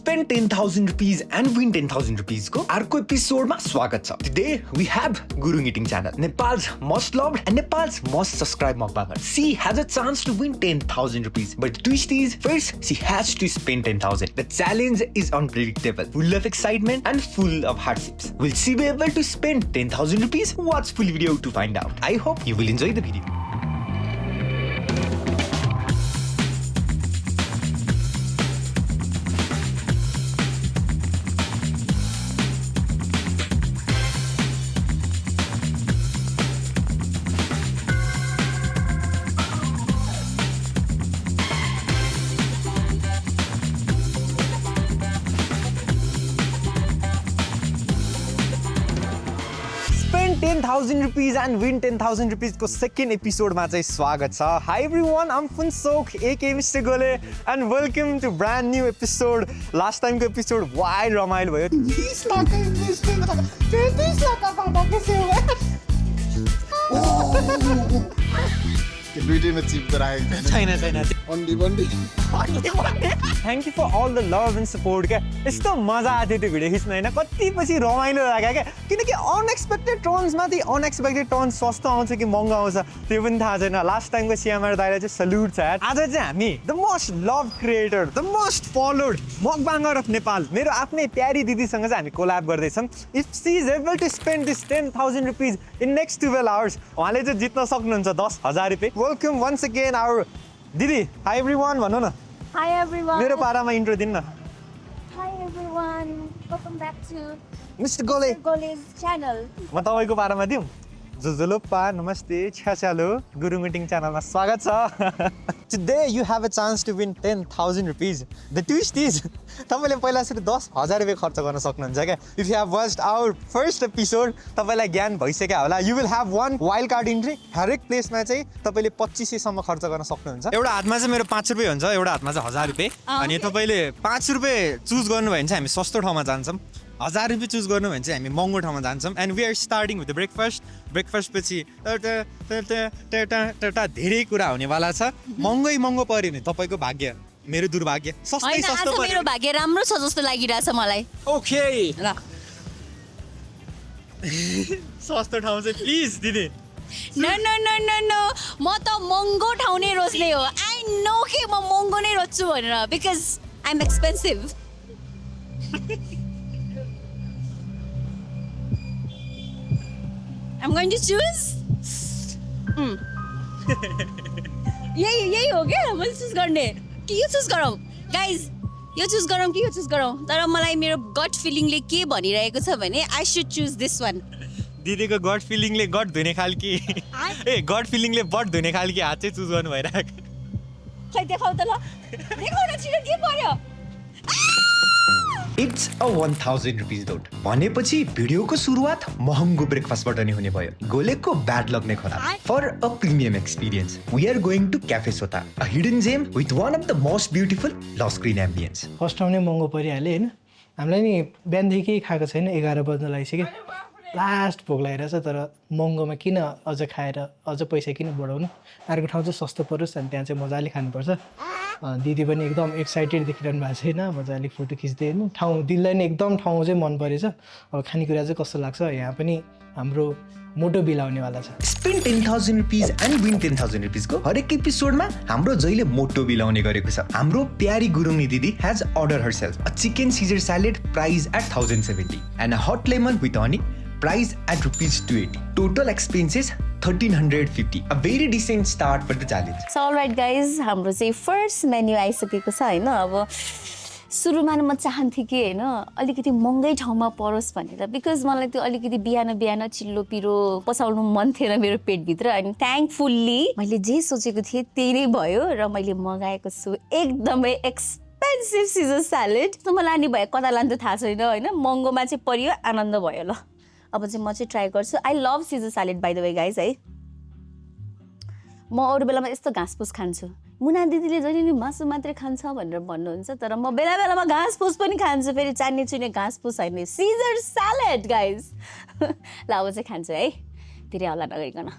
Spend 10,000 rupees and win 10,000 rupees को अर्को एपिसोडमा स्वागत छ. Today we have Gurung Eating Channel, Nepal's most loved and Nepal's most subscribed mukbanger. She has a chance to win 10,000 rupees, but the twist is first she has to spend 10,000. The challenge is unpredictable, full of excitement and full of hardships. Will she be able to spend 10,000 rupees? Watch full video to find out. I hope you will enjoy the video. Spend 10,000 rupees and win 10,000 rupees को second एपिसोडमा चाहिँ स्वागत छ. Hi everyone, I'm Funsok aka Mr. Gole and welcome to brand new episode. Last time को episode wide रमाइलो भयो. 20 lakh investment गर्दा 33 लाख गर्दा के हो त्यो दुईटैमा चिप गराएको छैन अन्डी बन्डी. Thank you for all the love and support क्या. यस्तो मजा आएको थियो त्यो भिडियो खिच्न होइन, कति पछि रमाइलो लाग्यो क्या. किनकि अनएक्सपेक्टेड टर्न्समा चाहिँ अनएक्सपेक्टेड टर्न्स सस्तो आउँछ कि महँगो आउँछ त्यो पनि थाहा छैन. लास्ट टाइमको सिएमआर दाइलाई चाहिँ सल्युट छ यार. आज चाहिँ हामी the most love creator, the most followed mukbanger of Nepal, मेरो आफ्नै प्यारी दिदीसँग चाहिँ हामी कोल्याब गर्दैछौँ. If she is able to spend this 10,000 rupees in next 12 hours, उहाँले चाहिँ जित्न सक्नुहुन्छ 10,000 रुपियाँ. वेलकम वन्स अगेन आवर दिदी. हाई एभ्रिवान भन्नु न. Hi everyone. मेरो पारामा इन्ट्रो दिनु न. Hi everyone. Welcome back to mister Gole. Gole's channel. म तपाईँको पारामा दिउँ. जुजुलुप्पा नमस्ते छ्याछ्यालो गुरुङ इटिङ च्यानलमा स्वागत छ. Today you have a chance to win 10,000 rupees. The twist is तपाईँले पहिला सुरु 10,000 रुपियाँ खर्च गर्न सक्नुहुन्छ क्या. If you have watched our first episode, तपाईँलाई ज्ञान भइसक्यो होला. You will have one wild card entry. हरेक प्लेसमा चाहिँ तपाईँले 2500 सम्म खर्च गर्न सक्नुहुन्छ. एउटा हातमा चाहिँ मेरो 5 रुपियाँ हुन्छ, एउटा हातमा चाहिँ 1000 रुपियाँ. अनि तपाईँले 5 रुपियाँ चुज गर्नुभयो भने चाहिँ हामी सस्तो ठाउँमा जान्छौँ. 1000 रुपियाँ चुज गर्नु भने चाहिँ हामी महँगो ठाउँमा जान्छौँ. And we are starting with breakfast पछि धेरै कुरा हुनेवाला छ. महँगो पऱ्यो भने तपाईँको भाग्य, मेरो दुर्भाग्य. सस्तै सस्तो आज मेरो भाग्य राम्रो छ जस्तो लागिरहेछ मलाई. ओके ल सस्तो ठाउँ चाहिँ प्लिज दिदी. नो म त महँगो ठाउँ नै रोज्ने हो. आई नो कि म महँगो नै रोज्छु भनेर, because I am expensive. I'm going to choose. यही हो क्या मैले चुज गर्ने कि यो चुज गरौँ. गाइज यो चुज गरौँ कि यो चुज गरौँ, तर मलाई मेरो गट फिलिङले के भनिरहेको छ भने I should choose this one. दिदीको गट फिलिङले गट धुने खालकी गट फिलिङले बट धुने खालकी हात चाहिँ चुज गर्नु भइरहेको. खै देखाउ त ल, देखाउ न छिटो के पर्यो. इट्स अ 1000 रुपिज नोट भनेपछि भिडियोको सुरुवात महँगो ब्रेकफास्टबाट नै हुने भयो. गोलेको ब्याड लक नै खराब. For a premium experience we are going to cafe सोता, a hidden gem with one of the most beautiful love screen ambience. First time नै महँगो परिहाल्यो होइन. हामीलाई नि बिहानदेखि केही खाएको छैन, 11 बज्न लागिसक्यो. लास्ट भोक लागिरहेछ, तर महँगोमा किन अझ खाएर अझ पैसा किन बढाउनु. अर्को ठाउँ चाहिँ सस्तो परोस् अनि त्यहाँ चाहिँ मजाले खानुपर्छ. दिदी पनि एकदम एक्साइटेड देखिरहनु भएको छैन, मजाले फोटो खिच्दै हेर्नु. दिदीलाई नि एकदम ठाउँ चाहिँ मन परेछ. अब खानेकुरा चाहिँ कस्तो लाग्छ, यहाँ पनि हाम्रो मोटो बिल आउनेवाला छ. स्पेन्ड 10,000 रुपिज एन्ड विन 10,000 रुपिजको हरेक एपिसोडमा हाम्रो जहिले मोटो बिल आउने गरेको छ. हाम्रो प्यारी गुरुङनी दिदी has order herself a chicken caesar salad price at 1070 and a hot lemon with honey price at rupees 280. Total expenses 1350. A very decent start for the challenge. So all right guys, हाम्रो चाहिँ first menu आइसकेको छ होइन. अब सुरुमा म चाहन्थेँ कि होइन अलिकति महँगै ठाउँमा परोस् भनेर, बिकज मलाई त्यो अलिकति बिहान चिल्लो पिरो पसाउनु मन थिएन मेरो पेटभित्र. अनि थ्याङ्कफुल्ली मैले जे सोचेको थिएँ त्यही नै भयो र मैले मगाएको छु एकदमै एक्सपेन्सिभ सिजर स्यालेड. मलाई लाने भयो कता लान्थ्यो थाहा छैन होइन, महँगोमा चाहिँ परियो, आनन्द भयो. ल अब चाहिँ म चाहिँ ट्राई गर्छु. I love caesar salad by the way guys है. म अरू बेलामा यस्तो घाँसफुस खान्छु. मुना दिदीले जहिले नि मासु मात्रै खान्छ भनेर भन्नुहुन्छ, तर म बेलामा घाँसफुस पनि खान्छु. फेरि चान्ने चुने घाँसफुस होइन, सिजर स्यालेड गाइज. ल अब चाहिँ खान्छु है, धेरै हल्ला नगरिकन.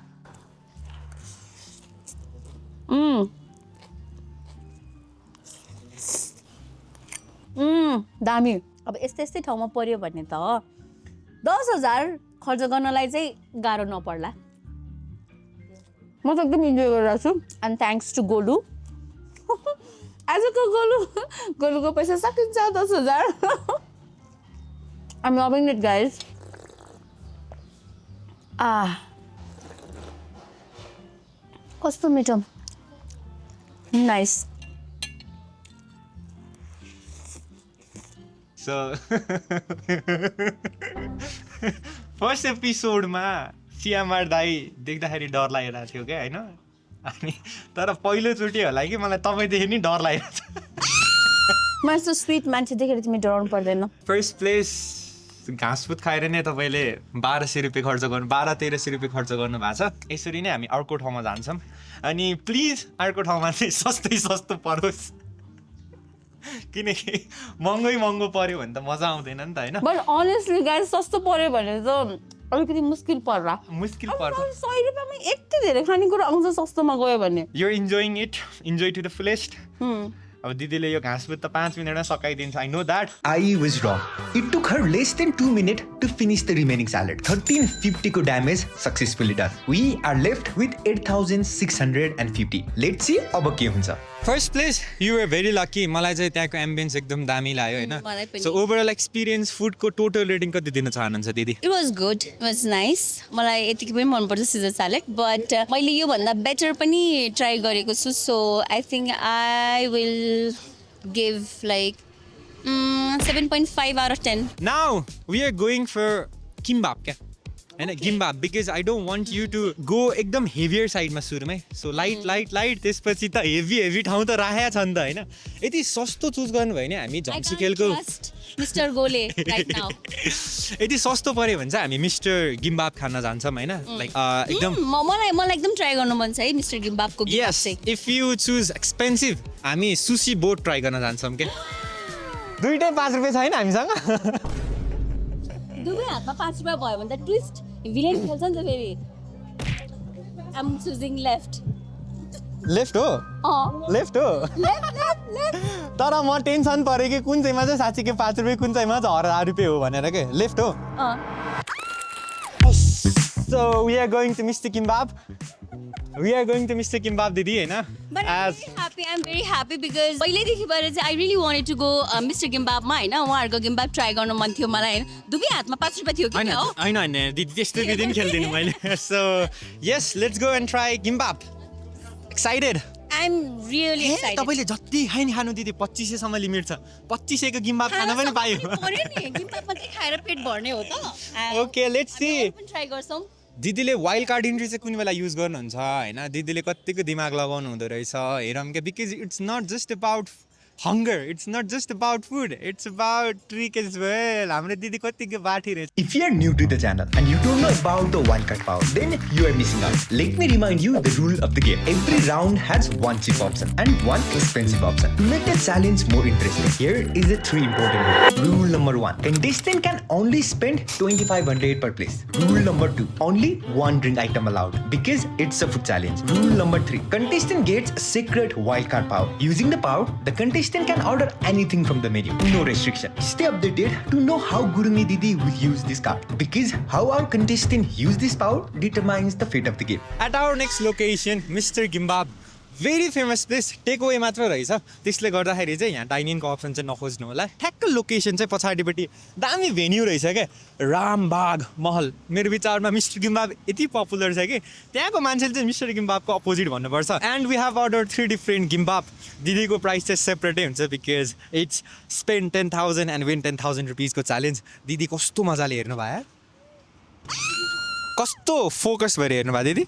दामी अब यस्तै ठाउँमा पर्यो भने त 10,000 खर्च गर्नलाई चाहिँ गाह्रो नपर्ला म त एकदम इन्जोय गरिरहेको छु एन्ड थ्याङ्क्स टु गोलु आजको गोलुको पैसा सकिन्छ 10,000 I'm loving it guys कस्तो मिठो नाइस सो फर्स्ट एपिसोडमा सियामार दाई देख्दाखेरि डर लागिरहेको थियो क्या होइन अनि तर पहिलोचोटि होला कि मलाई तपाईँदेखि नि डर लागिरहेको छ म यस्तो स्विट मान्छे देखेर तिमी डराउनु पर्दैन फर्स्ट प्लेस घाँसफुत खाएर नै तपाईँले 1200 रुपियाँ खर्च गर्नु 1200-1300 रुपियाँ खर्च गर्नु भएको छ यसरी नै हामी अर्को ठाउँमा जान्छौँ अनि प्लिज अर्को ठाउँमा चाहिँ सस्तो परोस् किनकि महँगो पऱ्यो भने त मजा आउँदैन नि त होइन बट अनेस्टली गाइस सस्तो पर्यो भने त अलिकति मुस्किल पर्ला 100 रुपियाँमा यति धेरै खानेकुरा आउँछ सस्तोमा गयो भने You're enjoying it. Enjoy to the fullest. अब दिदीले यो घाँसफुत त 5 मिनटमा सकाइदिन्छ I know that. I was wrong. It took her less than 2 minutes to finish the remaining salad. 1350 को damage successfully done. We are left with 8,650. Let's see अब के हुन्छ. First place, you were very lucky. मलाई चाहिँ त्यहाँको ambience एकदम दामी लाग्यो हैन. So overall experience food को total rating कति दिन चाहनुहुन्छ दिदी? It was good. It was nice. मलाई यतिकै पनि मन पर्छ सिजर सलाड बट मैले यो भन्दा बेटर पनि ट्राई गरेको छु so I think I will give like 7.5 out of 10. Now we are going for kimbap क्या हैन kimbap because I don't want you to go एकदम heavier side मा सुरुमै so light त्यसपछि त heavy ठाउँ त राखेको छ नि त हैन यति सस्तो चुज गर्नु भयो नि हामी झम्सुकेलको मिस्टर गोले right now यति सस्तो पर्यो भने चाहिँ हामी मिस्टर गिम्बाप खान जान्छौँ हैन लाइक एकदम मलाई एकदम ट्राई गर्नु मन छ है मिस्टर गिम्बापको yes if you choose expensive हामी सुशी बोट ट्राई गर्न जान्छौँ के दुईटै 5 रुपैयाँ छैन हामीसँग दुवै हातमा 5 रुपैयाँ भयो भने त ट्विस्ट भिलेन खेल्छ नि त फेरि I'm choosing left लेफ्ट हो लेफ्ट हो तर म टेन्सन पऱ्यो कि कुन चाहिँमा चाहिँ साँच्चीकै 5 रुपियाँ कुन चाहिँमा चाहिँ 1000 रुपियाँ हो भनेर के लेफ्ट हो So we are going to Mr. Kimbap. We are going to Mr. Kimbap दिदी हैन But I'm very happy because पहिल्यैदेखि भएर चाहिँ I really wanted to go Mr. Kimbapमा हैन उहाँहरुको गिम्बाप ट्राई गर्न मन थियो मलाई हैन दुवै हातमा 5 रुपैयाँ थियो कि हो हैन दिदी त्यस्तो दिदी नि खेल्दिनु मैले So yes let's go and try Kimbap. Excited. I'm really excited. तपाईले जति खाइ नि खानु दिदी 2500 सम्म लिमिट छ 2500 को गिम्बाप खान पनि पायो पर्यो नि गिम्बाप मात्रै खाएर पेट भर्ने हो त Okay let's see. ट्राई गर्छौं दिदीले वाइल्ड कार्ड इन्ट्री चाहिँ कुन बेला युज गर्नुहुन्छ हैन दिदीले कतिको दिमाग लगाउनु हुँदो रहेछ हेरौँ के because it's not just about hunger it's not just about food it's about trick as well हाम्रो दिदी कतिको बाठी रहेछ If you are new to the channel and you don't know about the wildcard power then you are missing out let me remind you the rule of the game every round has one cheap option and one expensive option to make the challenge more interesting here is the 3 important rules rule number 1 contestant can only spend 2500 per place rule number 2 only one drink item allowed because it's a food challenge rule number 3 contestant gets a secret wildcard power using the power the contestant can order anything from the menu. No restriction. Stay updated to know how Gurumi Didi will use this card. Because how our contestant use this power determines the fate of the game. At our next location, Mr. Gimbap. Very famous place. Takeaway मात्र रहेछ त्यसले गर्दाखेरि चाहिँ यहाँ डाइनिङको option चाहिँ नखोज्नु होला ठ्याक्क location चाहिँ पछाडिपट्टि दामी भेन्यू रहेछ क्या रामबाग महल मेरो विचारमा मिस्टर गिम्बाप यति पपुलर छ कि त्यहाँको मान्छेले चाहिँ मिस्टर गिम्बापको अपोजिट भन्नुपर्छ and we have order 3 different gimbap दिदीको प्राइस चाहिँ सेपरेटै हुन्छ because it's spend 10,000 and win 10,000 रुपिजको च्यालेन्ज दिदी कस्तो मजाले हेर्नु भयो कस्तो फोकस भएर हेर्नु भयो दिदी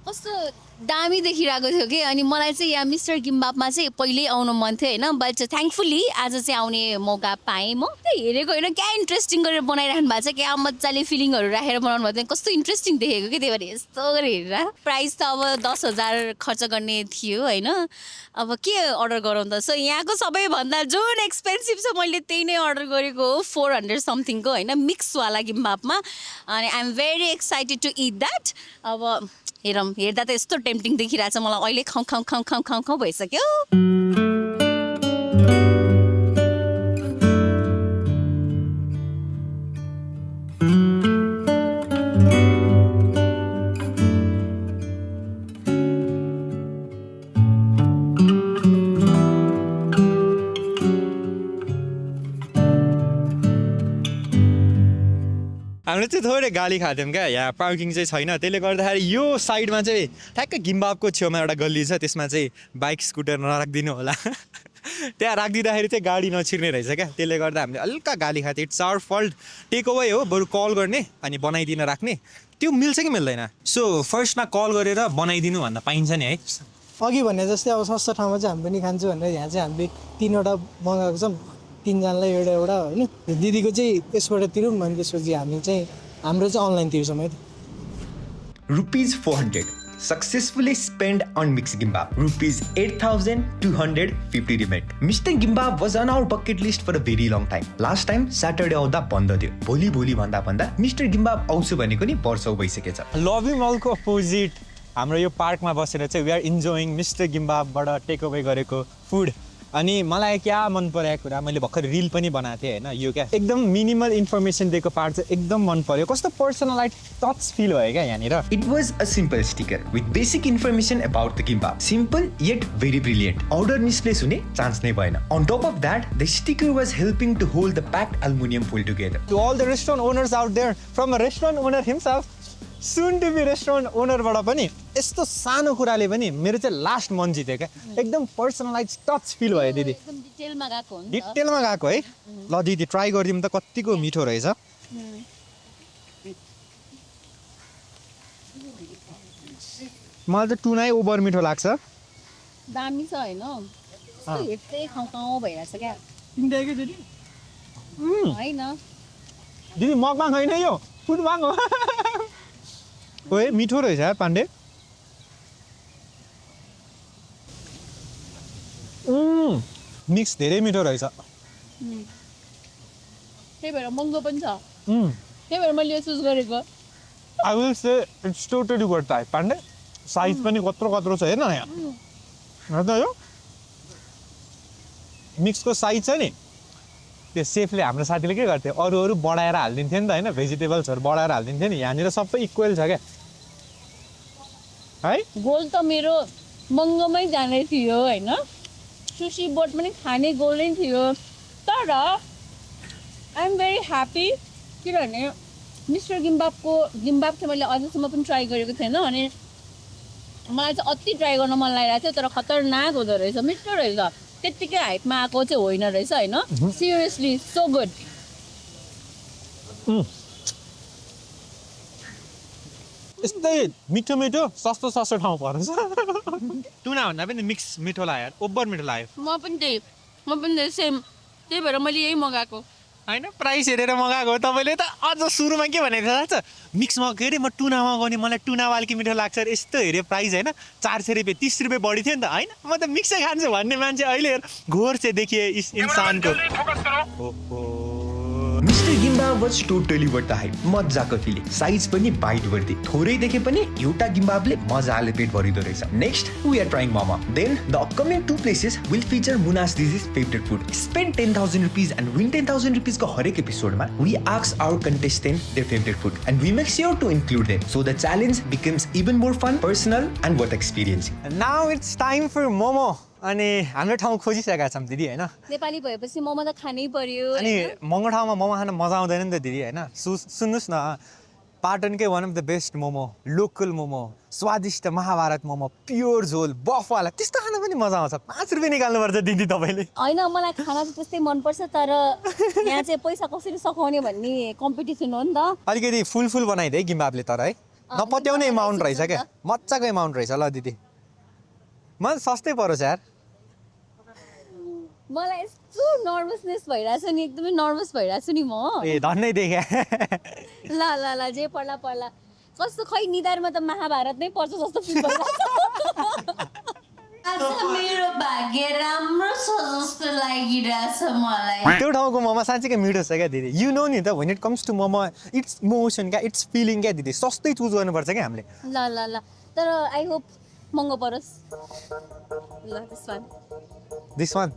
कस्तो दामी देखिरहेको थियो कि अनि मलाई चाहिँ यहाँ मिस्टर गिम्बापमा चाहिँ पहिल्यै आउनु मन थियो होइन बट थ्याङ्कफुल्ली आज चाहिँ आउने मौका पाएँ म त्यही हेरेको होइन क्या इन्ट्रेस्टिङ गरेर बनाइराख्नु भएको छ क्या मजाले फिलिङहरू राखेर बनाउनु भएको थियो कस्तो इन्ट्रेस्टिङ देखेको कि त्यही भएर यस्तो गरेर हेरेर प्राइस त अब 10,000 खर्च गर्ने थियो होइन अब के अर्डर गरौँ त सो यहाँको सबैभन्दा जुन एक्सपेन्सिभ छ मैले त्यही नै अर्डर गरेको हो 400 समथिङको होइन मिक्सवाला गिम्बापमा अनि I am very excited to eat that अब हेरौँ हेर्दा त यस्तो टेम्पटिङ देखिरहेको छ मलाई अहिले खाउँ भइसक्यो हामीले चाहिँ थोरै गाली खाथ्यौँ क्या यहाँ पार्किङ चाहिँ छैन त्यसले गर्दाखेरि यो साइडमा चाहिँ ठ्याक्कै गिम्बाबको छेउमा एउटा गल्ली छ त्यसमा चाहिँ बाइक स्कुटर नराखिदिनु होला त्यहाँ राखिदिँदाखेरि चाहिँ गाडी नछिर्ने रहेछ क्या त्यसले गर्दा हामीले हल्का गाली खाथ्यौँ it's our fault take away हो बरु कल गर्ने अनि बनाइदिन राख्ने त्यो मिल्छ कि मिल्दैन सो फर्स्टमा कल गरेर बनाइदिनु भन्दा पाइन्छ नि है अघि भने जस्तै अब सस्तो ठाउँमा चाहिँ हामी पनि खान्छौँ भनेर यहाँ चाहिँ हामीले 3वटा मगाएको छौँ 3जनालाई एउटा एउटा होइन दिदीको चाहिँ यसबाट तिरौँ भने त्यसपछि हामी चाहिँ हाम्रो चाहिँ अनलाइन तिर्छौँ है ₹400 successfully spent on mixed gimbap. ₹8,250 remained. Mr. Gimbap was on our bucket list for a very long time. Last time Saturday आउँदा बन्द थियो. भोलि भन्दा मिस्टर गिम्बाप आउँछु भनेको नि वर्षौ भइसकेछ. लभी मलको अपोजिट हाम्रो यो पार्कमा बसेर चाहिँ वी आर इन्जोइङ मिस्टर गिम्बापबाट टेक अवे गरेको फुड अनि मलाई क्या मन परेको कुरा मैले भर्खर रिल पनि बनाएको थिएँ होइन यो क्या एकदम मिनिमल इन्फर्मेसन दिएको पार्ट चाहिँ एकदम मन पर्यो कस्तो पर्सनलाइज टच फिल भयो क्या यहाँनिर It was a simple sticker with basic information about the gimbap. Simple yet very brilliant. Order misplace हुने चान्स नै भएन. On top of that, the sticker was helping to hold the packed aluminum foil together. To all the restaurant owners out there, from a restaurant owner himself, soon to be restaurant owner बाट पनि यस्तो सानो कुराले पनि मेरो चाहिँ last मन जित्यो क्या एकदम पर्सनलाइज टच फिल भयो दिदी एकदम डिटेलमा गएको हो नि त डिटेलमा गएको है ल दिदी ट्राई गरिदिउँ त कतिको मिठो रहेछ मलाई त टुनै ओभर मिठो लाग्छ दामी छ होइन कस्तो हेर्दै खाउँ भइरहेछ क्या होइन दिदी मगमाग होइन यो फुटमाग हो ओए मिठो रहेछ यार पाण्डे मिक्स धेरै मिठो रहेछ त्यही भएर महँगो पनि छ त्यही भएर मैले यो चुज गरेको I will say it's totally worth it Pandey size पनि कत्रो छ हेर्न यहाँ हेर्दा यो मिक्सको साइज छ नि त्यो सेफले हाम्रो साथीले के गर्थ्यो अरू बढाएर हालिदिन्थ्यो नि त होइन भेजिटेबल्सहरू बढाएर हालिदिन्थ्यो नि यहाँनिर सबै इक्वल छ क्या है गोल त मेरो महँगोमै जाने थियो होइन सुसी बोट पनि खाने गोल नै थियो तर आई एम भेरी ह्याप्पी किनभने मिस्टर गिम्बाप चाहिँ मैले अझसम्म पनि ट्राई गरेको थिएन अनि मलाई चाहिँ अति ट्राई गर्न मन लागिरहेको थियो तर खतरनाक हुँदो रहेछ मिठो रहेछ त्यत्तिकै हाइपमा आएको चाहिँ होइन रहेछ होइन सिरियसली सो गुड यस्तै मिठो सस्तो ठाउँ पर्छ टुना भन्दा पनि मिक्स मिठो लाग्यो ओभर मिठो लाग्यो म पनि त्यही सेम त्यही भएर मैले यही मगाएको होइन प्राइस हेरेर मगाएको हो तपाईँले त अझ सुरुमा के भनेको थाहा छ मिक्स के अरे म टुना मगाउने मलाई टुना वाल्की मिठो लाग्छ अरे यस्तो हेऱ्यो प्राइस होइन 400 रुपियाँ 30 रुपियाँ बढी थियो नि त होइन म त मिक्सै खान्छु भन्ने मान्छे अहिले घोर चाहिँ देखिए इन्सानको Mr. Gimbap was totally worth the hype. मजाको फिलिङ साइज पनि बाइट वर्दी थोरै देखे पनि एउटा गिम्बापले मजाले पेट भरिदो रहेछ next we are trying momo then the upcoming 2 places will feature मुनास दिदीज favourite food spend 10,000 rupees and win 10,000 rupees को हरेक एपिसोडमा we ask our contestant their favourite food and we make sure to include them so the challenge becomes even more fun personal and worth experiencing now it's time for momo अनि हाम्रो ठाउँ खोजिसकेका छौँ दिदी होइन नेपाली भएपछि मोमो त खानै पर्यो अनि महँगो ठाउँमा मोमो खान मजा आउँदैन नि त दिदी होइन सुन्नुहोस् न पाटनकै one of the best momo local momo स्वादिष्ट महाभारत मोमो प्योर झोल बफवाला त्यस्तो खान पनि मजा आउँछ 5 रुपियाँ निकाल्नुपर्छ दिदी तपाईँले होइन मलाई खाना त त्यस्तै मनपर्छ तर यहाँ चाहिँ पैसा कसरी सघाउने भन्ने कम्पिटिसन हो नि त अलिकति फुल बनाइदिए गिम्बापले तर है नपत्याउने एमाउन्ट रहेछ क्या मजाको एमाउन्ट रहेछ ल दिदी मलाई सस्तै परोस् यार मलाई यस्तो नर्भसनेस भइरहेछ नि एकदमै नर्भस भइरहेछु नि म ए धन्नै देखे ल जे पर्ला कस्तो खै निधारमा त महाभारत नै पर्छ जस्तो फिल भइरहेछ मेरो भाग्य राम्रो छ जस्तो लागिरहेछ मलाई त्यो ठाउँको मोमो साँच्चीकै मिठो छ क्या दिदी यु नो नि त when it comes to momo it's emotion क्या इट्स फिलिङ क्या दिदी सस्तै चुज गर्नुपर्छ क्या हामीले ल तर आई होप महँगो परोस् ल दिस वान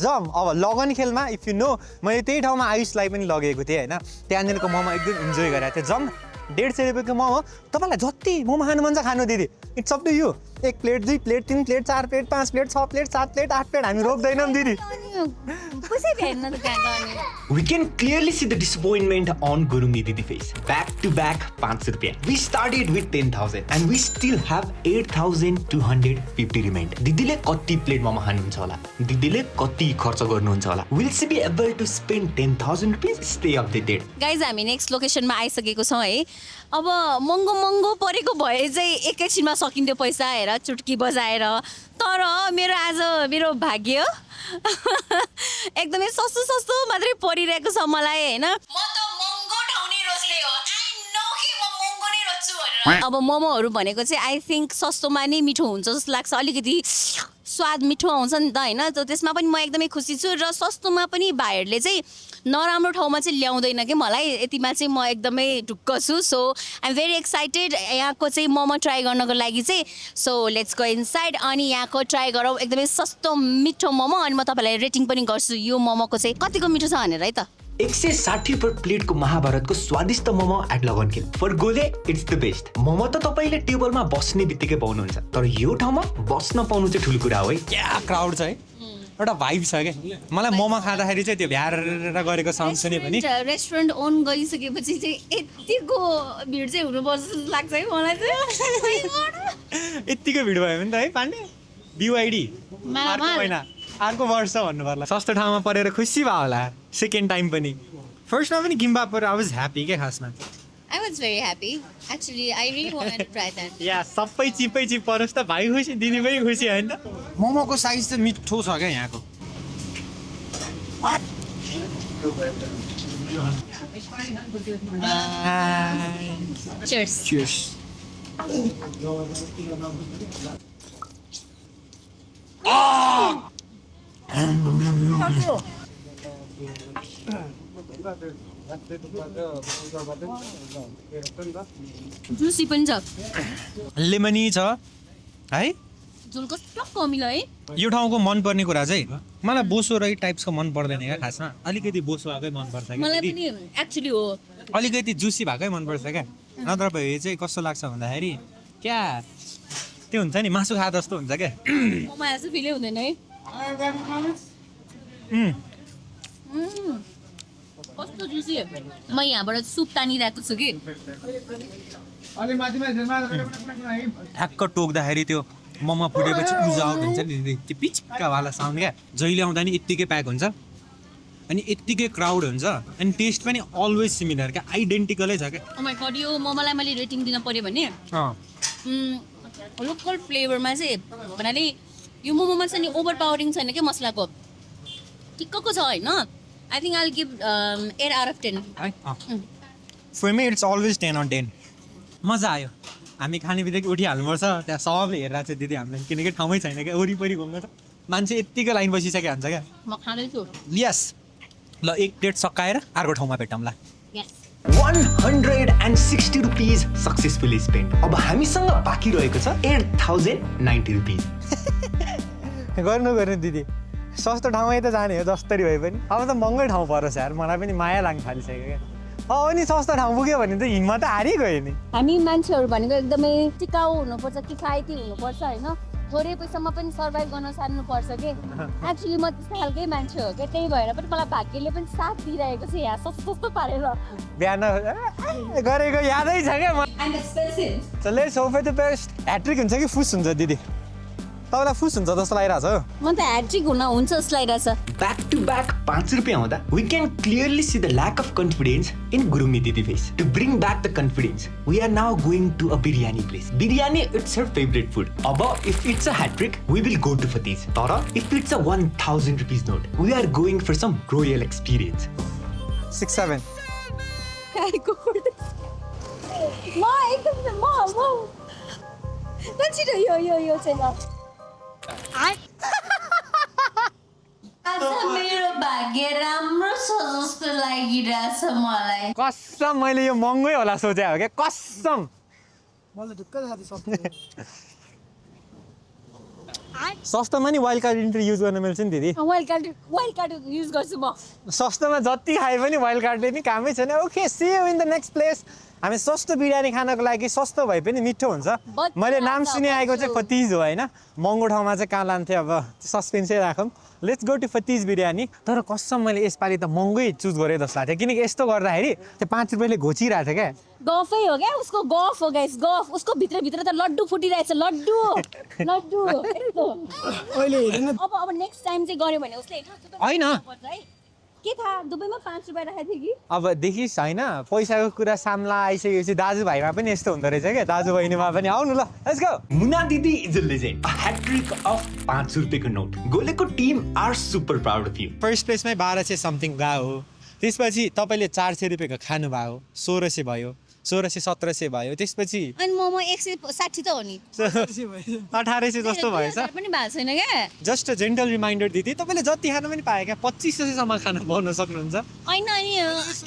जम अब लगन खेलमा इफ यु नो मैले त्यही ठाउँमा आयुषलाई पनि लगेको थिएँ होइन त्यहाँनिरको मोमो एकदम इन्जोय गरेको थिएँ जम 150 रुपियाँको मोमो तपाईँलाई जति मोमो खानु मन छ खानु दिदी it's up to you 1 plate 2 plate 3 plate 4 plate 5 plate 6 plate 7 plate 8 plate हामी रोक्दैनौँ दिदी पैसै भ्याएन त कहाँ गर्ने We can clearly see the disappointment on Gurungi Didi face. Back to back 500 rupiah. We started with 10,000 and we still have 8,250 remained. दिदीले कति plate momo खानुहुन्छ होला? दिदीले कति खर्च गर्नुहुन्छ होला? Will she be able to spend 10,000 rupees? Stay updated. Guys हामी नेक्स्ट लोकेसनमा आइसकेको छौँ है अब महँगो परेको भए चाहिँ एकैछिनमा सकिन्थ्यो पैसा हेर चुटकी बजाएर तर मेरो भाग्य एकदमै सस्तो मात्रै परिरहेको छ मलाई होइन म त महँगो ठाउने रोज्ने हो आई नो कि म महँगो नै रोज्छु भनेर अब मोमोहरू भनेको चाहिँ आई थिङ्क सस्तोमा नै मिठो हुन्छ जस्तो लाग्छ अलिकति स्वाद मिठो आउँछ नि त होइन त त्यसमा पनि म एकदमै खुसी छु र सस्तोमा पनि भाइहरूले चाहिँ नराम्रो ठाउँमा चाहिँ ल्याउँदैन कि मलाई यतिमा चाहिँ म एकदमै ढुक्क छु so I am very excited यहाँको चाहिँ मोमो ट्राई गर्नको लागि चाहिँ सो लेट्स गो इनसाइड अनि यहाँको ट्राई गरौँ एकदमै सस्तो मिठो मोमो अनि म तपाईँलाई रेटिङ पनि गर्छु यो मोमोको चाहिँ कतिको मिठो छ भनेर है त 160 पर प्लेटको महाभारतको स्वादिष्ट momo at Lagankhel for Gole it's the best momo त तपाईँले टेबलमा बस्ने बित्तिकै पाउनुहुन्छ तर यो ठाउँमा बस्न पाउनु चाहिँ ठुलो कुरा हो है क्या क्राउड छ है एउटा भाइब छ क्या मलाई मोमो खाँदाखेरि चाहिँ त्यो भ्यार गरेको साउन्ड सुने पनि रेस्टुरेन्ट ओन गरिसकेपछि चाहिँ यतिको भिड चाहिँ हुनुपर्छ जस्तो लाग्छ है मलाई चाहिँ यत्तिकै भिड भयो भने त है पाण्डे BYD अर्को वर्ष भन्नु पर्ला सस्तो ठाउँमा परेर खुसी भयो होला सेकेन्ड टाइम पनि फर्स्टमा पनि kimbap per I was happy के खासमा I was very happy. Actually, I really wanted to try that. या सबै चिप परोस् त भाइ खुसी दिदी पनि खुसी होइन त मोमोको साइज चाहिँ मिठो छ क्या यहाँको Cheers. Cheers. जुसी पनि छ लेमनी छ है झोल कस्तो कमिलो है यो ठाउँको मनपर्ने कुरा चाहिँ मलाई बोसो रै टाइप्सको मन पर्दैन क्या खासमा अलिकति बोसो भएकै मनपर्छ मलाई क्या पनि एक्चुअली हो अलिकति जुसी भएकै मनपर्छ क्या नत्र भए चाहिँ कस्तो लाग्छ भन्दाखेरि क्या त्यो हुन्छ नि मासु खा जस्तो हुन्छ क्या मोमो जस्तो फिलै हुँदैन है कस्तो जुसी म यहाँबाट सुप तानिरहेको छु कि ठ्याक्क टोक्दाखेरि त्यो मोमो फुटेपछि उज आउट हुन्छ नि त्यो पिच्कावाला साउन्ड क्या जहिले आउँदा नि यत्तिकै प्याक हुन्छ अनि यत्तिकै क्राउड हुन्छ अनि टेस्ट पनि अलवेज सिमिलर क्या आइडेन्टिकलै छ क्या ओ माय गॉड यो मोमोलाई मैले रेटिङ दिन पर्यो भने लोकल फ्लेभरमा चाहिँ भन्नाले यो मोमोमा चाहिँ नि ओभर पावरिङ छैन क्या मसलाको ठिक्कको छ होइन I think I give 8 out of 10 for me it's always 10 on 10 मजा आयो हामी खाने बित्तिकै उठिहाल्नुपर्छ त्यहाँ सबले हेरेर चाहिँ दिदी हामीलाई किनकि ठाउँमै छैन क्या वरिपरि घुम्नु छ मान्छे यत्तिकै लाइन बसिसकेको हुन्छ क्या म खाँदैछु यस ल एक प्लेट सकाएर अर्को ठाउँमा भेटौँला यस 160 rupees successfully spent. अब हामीसँग बाँकी रहेको छ 8,090 rupees. गर्नु दिदी सस्तो ठाउँमै त जाने हो जसरी भए पनि अब त महँगै ठाउँ परोस् यार मलाई पनि माया लाग्न थालिसक्यो क्या अनि सस्तो ठाउँ पुग्यो भने त हिम्मत हारिगयो नि हामी मान्छेहरू भनेको एकदमै टिकाउ हुनुपर्छ किफायती हुनुपर्छ होइन थोरै पैसामा पनि सर्भाइभ गर्न सार्नुपर्छ कि एक्चुअली म त्यस्तो खालकै मान्छे हो क्या त्यही भएर पनि मलाई भाग्यले पनि साथ दिइरहेको छ यहाँ सस्तो पारेर बिहान गरेको यादै छ क्या expensive let's hope for the best hat trick हुन्छ कि फुस हुन्छ दिदी तपाईँलाई फुस हुन्छ जस्तो लागिरहेको छ म त ह्याट्रिक हुन हुन्छ जस्तो लागिरहेछ Back to back 5 rupiah आउँदा we can clearly see the lack of confidence in Gurungi Didi face. To bring back the confidence, we are now going to a biryani place. Biryani, it's her favorite food. Abba, if it's a hat trick, we will go to Fatih's. Tara, if it's a 1,000 rupees note, we are going for some royal experience. 6-7 यो चाहिँ आज मेरो भाग्य राम्रो छ जस्तो लागिरहेछ मलाई कसम मैले यो महँगै होला सोचे हो क्या कसम मलाई ढुक्क थाहा थियो सस्तोमा नि वाइल्ड कार्ड इन्ट्री युज गर्न मिल्छ नि दिदी वाइल्ड कार्ड युज गर्छु म सस्तोमा जति खाए पनि वाइल्ड कार्डले नि कामै छैन okay see you in the next place हामी सस्तो बिरयानी खानको लागि सस्तो भए पनि मिठो हुन्छ मैले नाम सुनिआएको चाहिँ फतिज हो होइन महँगो ठाउँमा चाहिँ कहाँ लान्थेँ अब सस्पेन्सै राखौँ लेट्स गो टु फतिज बिरयानी तर कसम मैले यसपालि त महँगै चुज गरेँ जस्तो लाग्थ्यो किनकि यस्तो गर्दाखेरि त्यो 5 रुपियाँले घोचिरहेको थियो क्या गफै हो क्या उसको गफ हो गाइस गफ उसको भित्र त लड्डु फुटिरहेछ लड्डु लड्डु यस्तो अहिले हेर्नु अब नेक्स्ट टाइम चाहिँ गऱ्यो भने उसले होइन। के थाहा दुबईमा 5 रुपियाँ राखेको थियो कि अब देखिस् होइन पैसाको कुरा सामला आइसकेपछि दाजुभाइमा पनि यस्तो हुँदो रहेछ क्या दाजु बहिनीमा पनि आउनु ल let's go Muna Didi is a legend. A hat trick of 5 रुपियाँको नोट. गोलेको team are super proud of you. First प्लेसमै 1200 समथिङ गएको हो त्यसपछि तपाईँले 400 रुपियाँको खानुभयो 1600 भयो 1600-1700 भयो त्यसपछि अनि मोमो 160 त हो नि 1800 जस्तो भएछ पनि भएको छैन क्या जस्ट जेन्टल रिमाइन्डर दिदी तपाईँले जति खानु पनि पायो क्या 2500 सम्म खाना पाउन सक्नुहुन्छ होइन अनि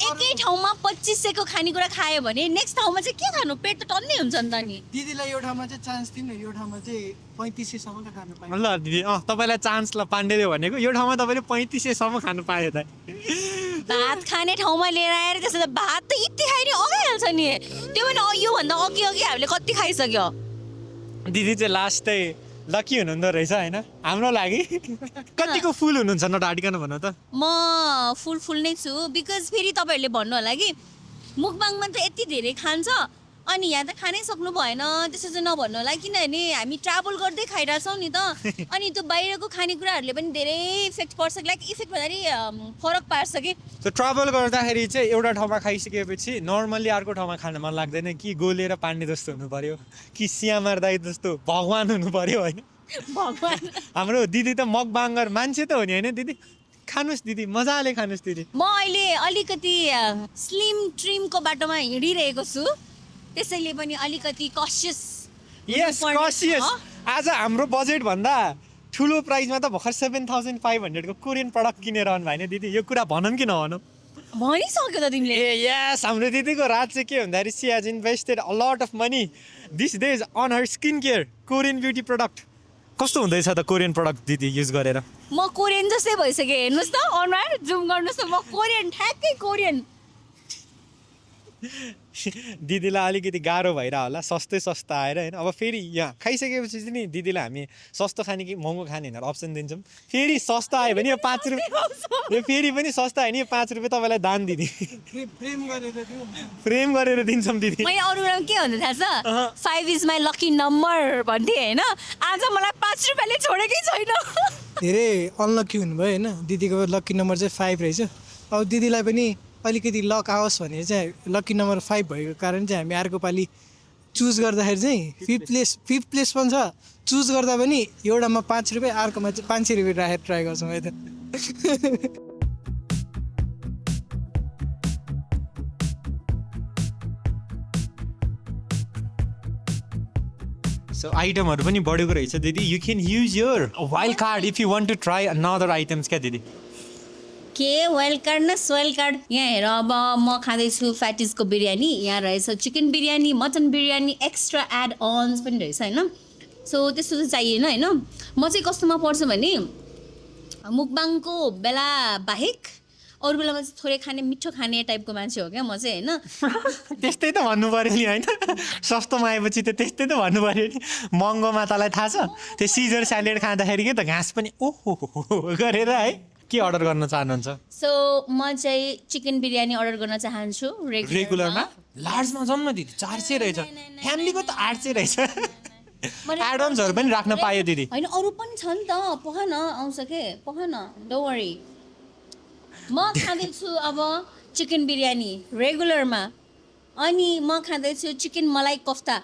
एकै ठाउँमा 2500 को खानेकुरा खायो भने नेक्स्ट ठाउँमा चाहिँ के खानु पेट त टन्नै हुन्छ नि त नि दिदीलाई यो ठाउँमा चाहिँ चान्स दिनु यो ठाउँमा चाहिँ 3500 सम्मको खानु पाइन्छ ल दिदी तपाईँलाई चान्स ल पाण्डेले भनेको यो ठाउँमा तपाईँले 3500 सम्म खानु पायो त भात खाने ठाउँमा लिएर आएर त्यसो त भात त यति खाइने अगाइहाल्छ नि त्यो पनि योभन्दा अघि हामीले कति खाइसक्यो दिदी चाहिँ लास्टै लकी हुनुहुँदो रहेछ होइन हाम्रो लागि कतिको फुल हुनुहुन्छ नडाटिकन भन्नु त म फुल नै छु बिकज फेरि तपाईँहरूले भन्नु होला कि मुकबाङमा त यति धेरै खान्छ अनि यहाँ त खानै सक्नु भएन त्यसो चाहिँ नभन्नु होला किनभने हामी ट्राभल गर्दै खाइरहेछौँ नि त अनि त्यो बाहिरको खानेकुराहरूले पनि धेरै इफेक्ट पर्छ लाइक इफेक्ट भन्दाखेरि फरक पार्छ कि त्यो ट्राभल गर्दाखेरि चाहिँ एउटा ठाउँमा खाइसकेपछि नर्मल्ली अर्को ठाउँमा खान मन लाग्दैन कि गोलेर पाण्डे जस्तो हुनु पर्यो कि सियामार दाई जस्तो भगवान् हुनु पर्यो होइन भगवान् हाम्रो दिदी त मकबाङ्गर मान्छे त हो नि होइन दिदी खानुहोस् दिदी मजाले खानुहोस् दिदी म अहिले अलिकति स्लिम ट्रिमको बाटोमा हिँडिरहेको छु त्यसैले पनि अलिकति कसियस यस कसियस आज हाम्रो बजेट भन्दा ठुलो प्राइसमा त भर्खर 7500 को कोरियन प्रडक्ट किनेर आउनु भएन दिदी यो कुरा भनौँ कि नभनौँ भनिसक्यो त तिमीले ए यस हाम्रो दिदीको राज चाहिँ के भन्दाखेरि she has invested a lot of money this days on her skin care Korean beauty product कस्तो हुँदैछ त कोरियन प्रडक्ट दिदी युज गरेर म कोरियन जस्तै भइसकेँ हेर्नुहोस् त अनुहार जुम गर्नुहोस् त म कोरियन ठ्याक्कै कोरियन दिदीलाई अलिकति गाह्रो भइरह होला सस्तै सस्तो आएर होइन अब फेरि यहाँ खाइसकेपछि चाहिँ नि दिदीलाई हामी सस्तो खाने कि महँगो खाने भनेर अप्सन दिन्छौँ फेरि सस्तो आयो भने यो 5 रुपियाँ यो फेरि पनि सस्तो आयो नि यो 5 रुपियाँ तपाईँलाई दान दिदी फ्रेम गरेर दिन्छौँ दिदी मैले अरू बेलामा के भन्नु थाहा छ 5 इज माई लकी नम्बर भन्थेँ होइन आज मलाई 5 रुपियाँले छोडेकै छैन धेरै अनलकी हुनुभयो होइन दिदीको लकी नम्बर चाहिँ 5 रहेछ अब दिदीलाई पनि अलिकति लक आओस् भने चाहिँ लकी नम्बर 5 भएको कारण चाहिँ हामी अर्को पालि चुज गर्दाखेरि चाहिँ फिफ्थ प्लेस पनि छ चुज गर्दा पनि एउटामा 5 रुपियाँ अर्कोमा चाहिँ 500 रुपियाँ राखेर ट्राई गर्छौँ है त सो आइटमहरू पनि बढेको रहेछ दिदी you can use your wild card if you want to try another items क्या दिदी के वाइल्ड कार्ड न सोइल्ड कार्ड यहाँ हेर अब म खाँदैछु फ्याटिजको बिरयानी यहाँ रहेछ chicken biryani mutton biryani extra add ons पनि रहेछ होइन सो त्यस्तो चाहिँ चाहिएन होइन म चाहिँ कस्तोमा पर्छु भने मुकबाङको बेला बाहेक अरू बेलामा चाहिँ थोरै खाने मिठो खाने टाइपको मान्छे हो क्या म चाहिँ होइन त्यस्तै त भन्नु पऱ्यो नि होइन सस्तोमा आएपछि त त्यस्तै त भन्नु पऱ्यो नि महँगोमा तँलाई थाहा छ त्यो सिजर स्यालेड खाँदाखेरि के त घाँस पनि ओहो गरेर है के अर्डर गर्न चाहनुहुन्छ सो म चाहिँ चिकन बिरयानी अर्डर गर्न चाहन्छु रेगुलरमा लार्जमा जाउँ न दिदी 400 रहेछ फ्यामिलीको त 800 रहेछ एडन्सहरू पनि राख्न पायो दिदी होइन अरू पनि छ नि त पख न आउँछ के पख न डोन्ट वरी म खाँदैछु अब चिकन बिरयानी रेगुलरमा अनि म खाँदैछु चिकन मलाई कोफ्ता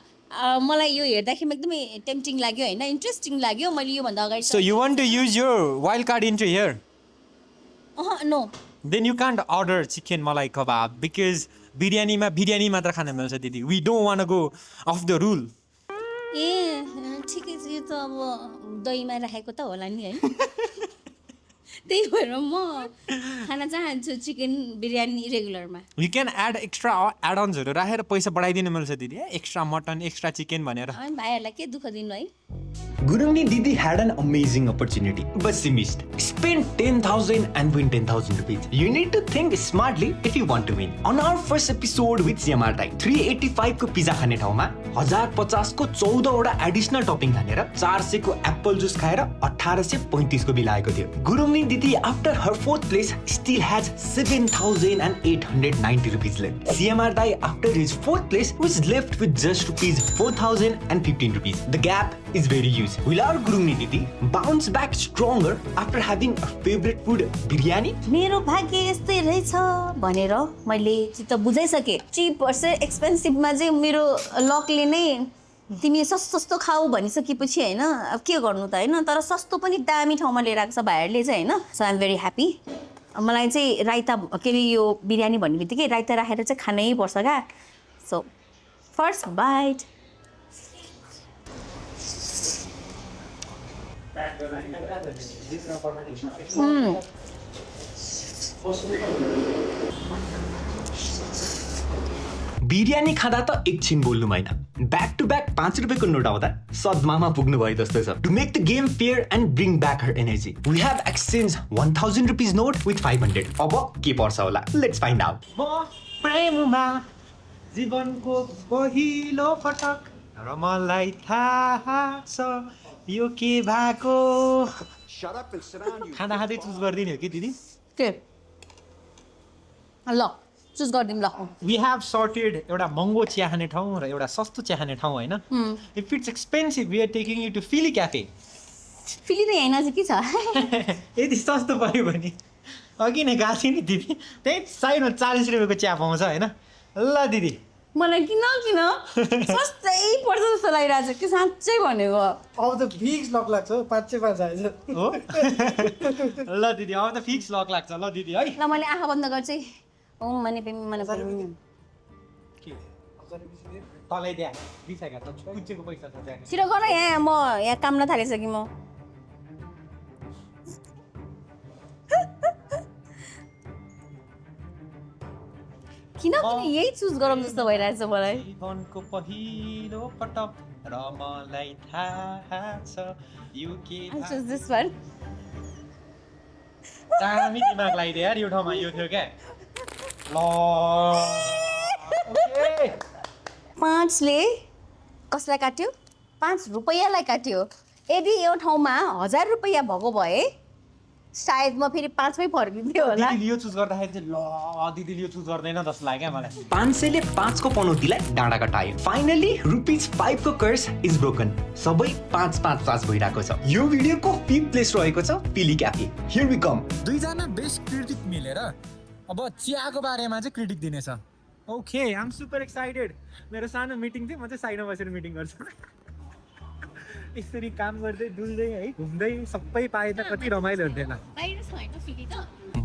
मलाई यो हेर्दाखेरि एकदमै टेम्पटिङ लाग्यो होइन इन्ट्रेस्टिङ लाग्यो मैले योभन्दा अगाडि so you want to use your wild card into here no then you can't order chicken malai kebab because बिरयानीमा बिरयानी मात्र खान मिल्छ दिदी we don't want go of the rule ए ठिकै छ यो त अब दहीमा राखेको त होला नि है त्यही भएर म खान चाहन्छु चिकन बिरयानी रेगुलरमा यु क्यान एड एक्स्ट्रा एडन्सहरू राखेर पैसा बढाइदिनु मिल्छ दिदी एक्स्ट्रा मटन एक्स्ट्रा चिकन भनेर अनि भाइहरूलाई के दुःख दिनु है Gurungni Didi had an amazing opportunity, but she missed. Spend 10,000 and win 10,000 rupees. You need to think smartly if you want to win. On our first episode with CMRTI, 385 को pizza खाने ठाउँमा 1050 को 14 वटा एडिशनल टपिङ खानेर 400 को Apple juice खाएर 1835 को bill आएको थियो. Gurungni Didi after her fourth place still has 7,890 rupees left. CMRTI after his fourth place was left with just rupees 4,015 rupees. The gap is very huge. Will our Gurungni Didi bounce back stronger after having a favorite food biryani? मेरो भाग्य यस्तै रहेछ भनेर मैले चित्त बुझाइसकेँ. Cheap versus एक्सपेन्सिभमा चाहिँ मेरो लकले नै तिमी सस्तो खाऊ भनिसकेपछि होइन अब के गर्नु त होइन. तर सस्तो पनि दामी ठाउँमा लिएर आएको छ भाइहरूले चाहिँ होइन. So I am very happy. मलाई चाहिँ राइता के अरे यो बिरयानी भन्ने बित्तिकै राइता राखेर चाहिँ खानै पर्छ क्या. So first bite. बिरयानी खाँदा त एकछिन बोल्नु भएन. ब्याक टु ब्याक 5 रुपियाँको नोट आउँदा सदमामा पुग्नु भयो जस्तो छ. To make the game fair and bring back her energy we have exchange 1000 rupees note with 500. अब के पर्छ होला, लेट्स फाइन्ड आउट. म प्रेममा जीवनको पहिलो पटक र मलाई थाहा छ यो के भएको. खाँदा खाँदै चुज गरिदिने हो कि दिदी? के ल चुज गरिदिउँ ल. वी हेभ सर्टेड एउटा महँगो चिया खाने ठाउँ र एउटा सस्तो चिया खाने ठाउँ होइन. If it's expensive we are taking you to Fili cafe. Fili त यहाँ नजिकै छ. यदि सस्तो पऱ्यो भने अघि नै गएको थिएँ नि दिदी, त्यही साइडमा 40 रुपियाँको चिया पाउँछ होइन. ल दिदी मलाई किन सस्तै पर्छ जस्तो लागिरहेको छ कि साँच्चै भनेको. अब त फिक्स लक लाग्छ 505 आएछ हो. ल दिदी अब त फिक्स लक लाग्छ. ल दिदी है ल मैले आँखा बन्द गर्छु है. ओम मने तलै दिया बिसाका त कुचेको पैसा छ त्यहाँ. छिटो गर यहाँ म यहाँ काम नथालिसकेँ म. किन यही चुज गरौँ जस्तो भइरहेछ मलाई. जीवनको पहिलो पटक र मलाई थाहा छ यो के चुज दिस वान. दामी दिमाग लगाइदियो यार यो ठाउँमा. यो थियो क्या ल. ओके 5ले कसलाई काट्यो? 5 रुपैयाँलाई काट्यो. यदि यो ठाउँमा 1000 रुपैयाँ भएको भए सायद म फेरि 5मै फर्किन्थ्यो होला. दिदीले यो चुज गर्दाखेरि चाहिँ ल दिदीले यो चुज गर्दैन जस्तो लाग्यो मलाई. 500 ले 5 को पनौतीलाई डाँडा कटायो. फाइनली रुपिज 5 को कर्स इज ब्रोकन. सबै 5 भइरहेको छ. यो भिडियोको 5th प्लेस रहेको छ पिली क्याफे. Here we come. दुईजना बेस्ट क्रिटिक मिलेर अब चियाको बारेमा चाहिँ क्रिटिक दिनेछ. Okay I am super excited. मेरो सानो मिटिङ थियो, म चाहिँ साइडमा बसेर मिटिङ गर्छु. यसरी काम गर्दै डुल्दै है घुम्दै सबै पाए त कति रमाइलो हुन्थ्यो होला.